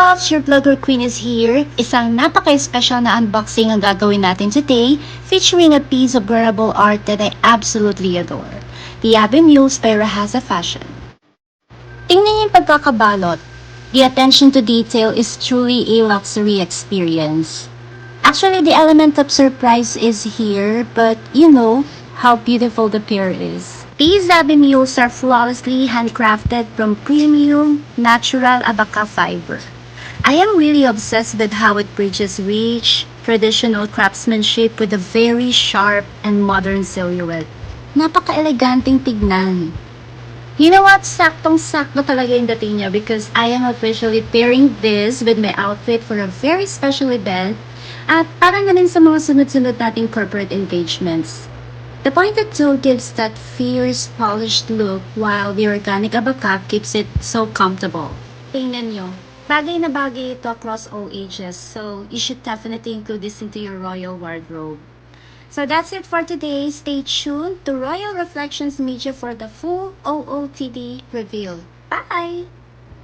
loves, your vlogger queen is here. Isang napaka-special na unboxing ang gagawin natin today, featuring a piece of wearable art that I absolutely adore. The Abbey Mules by Rahasa Fashion. Tingnan niyo yung pagkakabalot. The attention to detail is truly a luxury experience. Actually, the element of surprise is here, but you know how beautiful the pair is. These Abbey Mules are flawlessly handcrafted from premium, natural abaca fiber. I am really obsessed with how it bridges rich, traditional craftsmanship with a very sharp and modern silhouette. Napaka-eleganteng tignan. You know what? Saktong-sakto talaga yung dating niya because I am officially pairing this with my outfit for a very special event at para na rin sa mga sunod-sunod nating corporate engagements. The pointed toe gives that fierce, polished look while the organic abaca keeps it so comfortable. Tingnan nyo. Bagay na bagay ito across all ages, so you should definitely include this into your royal wardrobe. So that's it for today. Stay tuned to Royal Reflections Media for the full OOTD reveal. Bye!